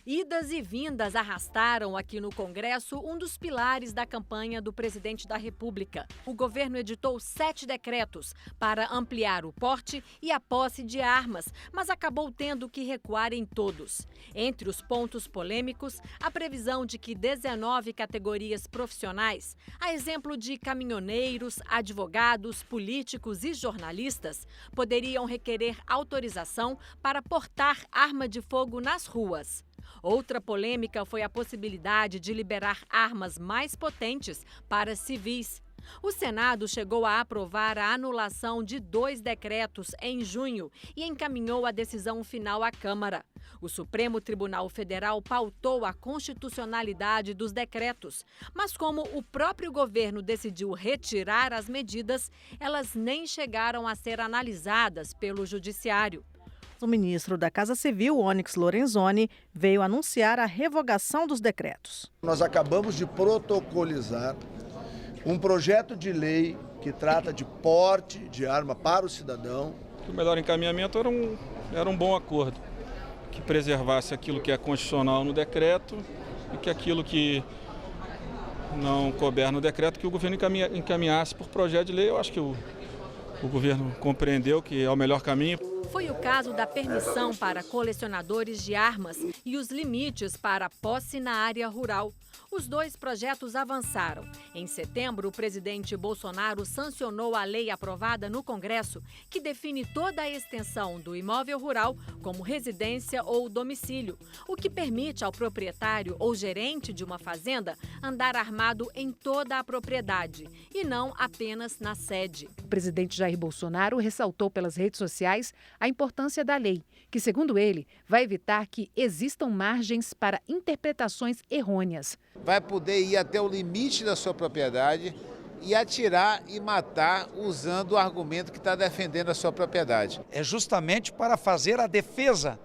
Idas e vindas arrastaram aqui no Congresso um dos pilares da campanha do presidente da República. O governo editou 7 decretos para ampliar o porte e a posse de armas, mas acabou tendo que recuar em todos. Entre os pontos polêmicos, a previsão de que 19 categorias profissionais, a exemplo de caminhoneiros, advogados, políticos e jornalistas, poderiam requerer autorização para portar arma de fogo nas ruas. Outra polêmica foi a possibilidade de liberar armas mais potentes para civis. O Senado chegou a aprovar a anulação de 2 decretos em junho e encaminhou a decisão final à Câmara. O Supremo Tribunal Federal pautou a constitucionalidade dos decretos, mas como o próprio governo decidiu retirar as medidas, elas nem chegaram a ser analisadas pelo Judiciário. O ministro da Casa Civil, Onyx Lorenzoni, veio anunciar a revogação dos decretos. Nós acabamos de protocolizar um projeto de lei que trata de porte de arma para o cidadão. O melhor encaminhamento era um bom acordo, que preservasse aquilo que é constitucional no decreto e que aquilo que não couber no decreto, que o governo encaminhasse por projeto de lei. Eu acho que o governo compreendeu que é o melhor caminho. Foi o caso da permissão para colecionadores de armas e os limites para a posse na área rural. Os 2 projetos avançaram. Em setembro, o presidente Bolsonaro sancionou a lei aprovada no Congresso, que define toda a extensão do imóvel rural como residência ou domicílio, o que permite ao proprietário ou gerente de uma fazenda andar armado em toda a propriedade e não apenas na sede. O presidente Jair Bolsonaro ressaltou pelas redes sociais a importância da lei, que, segundo ele, vai evitar que existam margens para interpretações errôneas. Vai poder ir até o limite da sua propriedade e atirar e matar usando o argumento que está defendendo a sua propriedade. É justamente para fazer a defesa,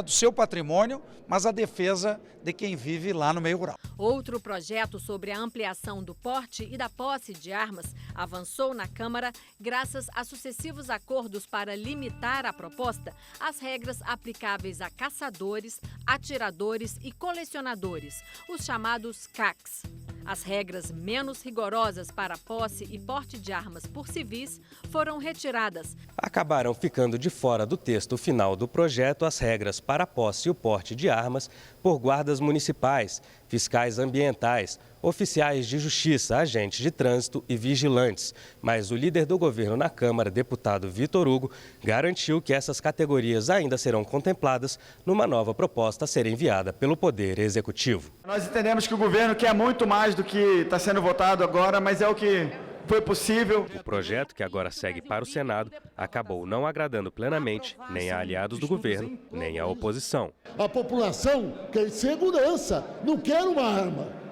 do seu patrimônio, mas a defesa de quem vive lá no meio rural. Outro projeto sobre a ampliação do porte e da posse de armas avançou na Câmara graças a sucessivos acordos para limitar a proposta às regras aplicáveis a caçadores, atiradores e colecionadores, os chamados CACs. As regras menos rigorosas para posse e porte de armas por civis foram retiradas. Acabaram ficando de fora do texto final do projeto as regras para a posse e o porte de armas por guardas municipais, fiscais ambientais, oficiais de justiça, agentes de trânsito e vigilantes. Mas o líder do governo na Câmara, deputado Vitor Hugo, garantiu que essas categorias ainda serão contempladas numa nova proposta a ser enviada pelo Poder Executivo. Nós entendemos que o governo quer muito mais do que está sendo votado agora, mas é o que foi possível. O projeto, que agora segue para o Senado, acabou não agradando plenamente nem a aliados do governo, nem a oposição. A população quer segurança, não quer uma arma.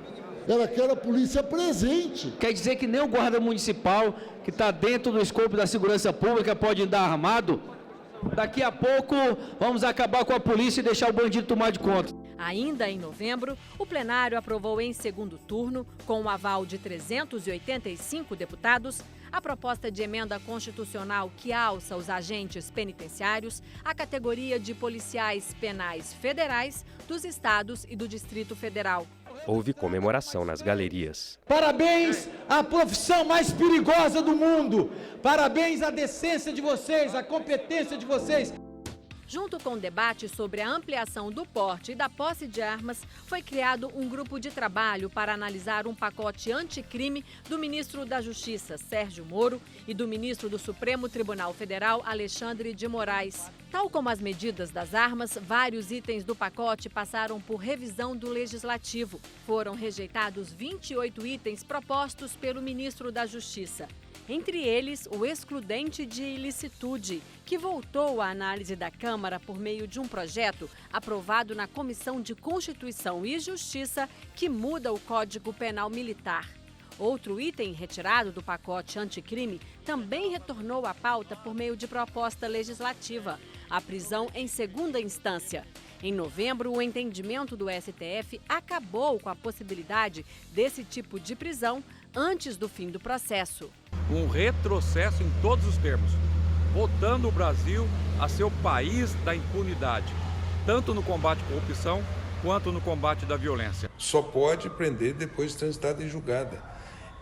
Ela quer a polícia presente. Quer dizer que nem o guarda municipal, que está dentro do escopo da segurança pública, pode andar armado? Daqui a pouco vamos acabar com a polícia e deixar o bandido tomar de conta. Ainda em novembro, o plenário aprovou em segundo turno, com o aval de 385 deputados, a proposta de emenda constitucional que alça os agentes penitenciários à categoria de policiais penais federais dos estados e do Distrito Federal. Houve comemoração nas galerias. Parabéns à profissão mais perigosa do mundo. Parabéns à decência de vocês, à competência de vocês. Junto com o debate sobre a ampliação do porte e da posse de armas, foi criado um grupo de trabalho para analisar um pacote anticrime do ministro da Justiça, Sérgio Moro, e do ministro do Supremo Tribunal Federal, Alexandre de Moraes. Tal como as medidas das armas, vários itens do pacote passaram por revisão do Legislativo. Foram rejeitados 28 itens propostos pelo ministro da Justiça. Entre eles, o excludente de ilicitude, que voltou à análise da Câmara por meio de um projeto aprovado na Comissão de Constituição e Justiça, que muda o Código Penal Militar. Outro item retirado do pacote anticrime também retornou à pauta por meio de proposta legislativa: a prisão em segunda instância. Em novembro, o entendimento do STF acabou com a possibilidade desse tipo de prisão antes do fim do processo. Um retrocesso em todos os termos, voltando o Brasil a ser o país da impunidade, tanto no combate à corrupção quanto no combate da violência. Só pode prender depois de transitada em julgada.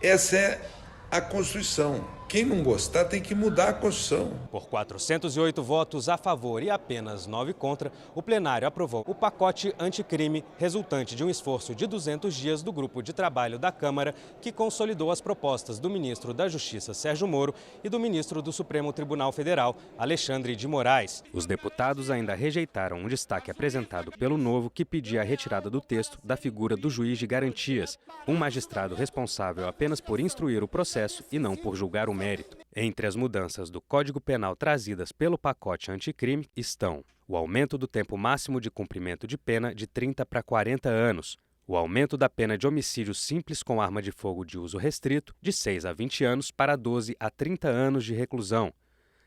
Essa é a Constituição. Quem não gostar tem que mudar a Constituição. Por 408 votos a favor e apenas 9 contra, o plenário aprovou o pacote anticrime resultante de um esforço de 200 dias do grupo de trabalho da Câmara, que consolidou as propostas do ministro da Justiça, Sérgio Moro, e do ministro do Supremo Tribunal Federal, Alexandre de Moraes. Os deputados ainda rejeitaram um destaque apresentado pelo Novo, que pedia a retirada do texto da figura do juiz de garantias, um magistrado responsável apenas por instruir o processo e não por julgar o mérito. Entre as mudanças do Código Penal trazidas pelo pacote anticrime estão o aumento do tempo máximo de cumprimento de pena de 30 para 40 anos, o aumento da pena de homicídio simples com arma de fogo de uso restrito de 6 a 20 anos para 12 a 30 anos de reclusão,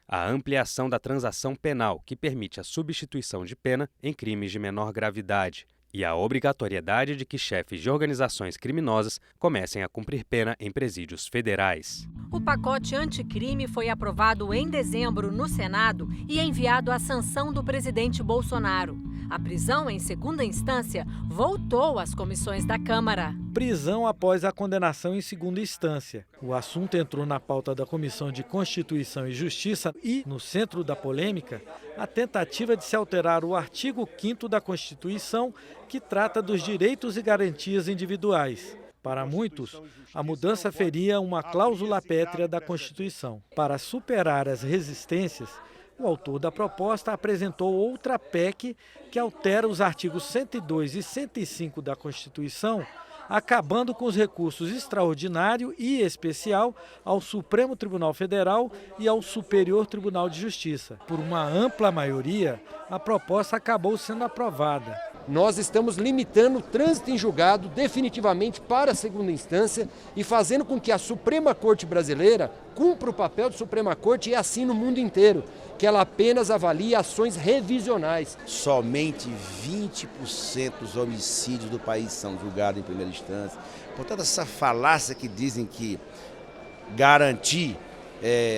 a ampliação da transação penal, que permite a substituição de pena em crimes de menor gravidade, e a obrigatoriedade de que chefes de organizações criminosas comecem a cumprir pena em presídios federais. O pacote anticrime foi aprovado em dezembro no Senado e enviado à sanção do presidente Bolsonaro. A prisão em segunda instância voltou às comissões da Câmara. Prisão após a condenação em segunda instância. O assunto entrou na pauta da Comissão de Constituição e Justiça e, no centro da polêmica, a tentativa de se alterar o artigo 5º da Constituição, que trata dos direitos e garantias individuais. Para muitos, a mudança feria uma cláusula pétrea da Constituição. Para superar as resistências, o autor da proposta apresentou outra PEC que altera os artigos 102 e 105 da Constituição, acabando com os recursos extraordinário e especial ao Supremo Tribunal Federal e ao Superior Tribunal de Justiça. Por uma ampla maioria, a proposta acabou sendo aprovada. Nós estamos limitando o trânsito em julgado definitivamente para a segunda instância e fazendo com que a Suprema Corte brasileira cumpra o papel de Suprema Corte e assim no mundo inteiro, que ela apenas avalie ações revisionais. Somente 20% dos homicídios do país são julgados em primeira instância. Portanto, essa falácia que dizem que garantir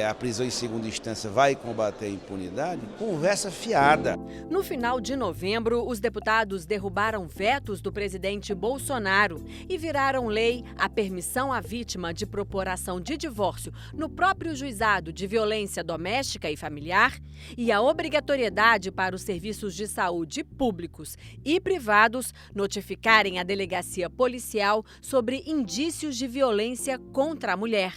a prisão em segunda instância vai combater a impunidade, conversa fiada. No final de novembro, os deputados derrubaram vetos do presidente Bolsonaro e viraram lei a permissão à vítima de propor ação de divórcio no próprio juizado de violência doméstica e familiar e a obrigatoriedade para os serviços de saúde públicos e privados notificarem a delegacia policial sobre indícios de violência contra a mulher.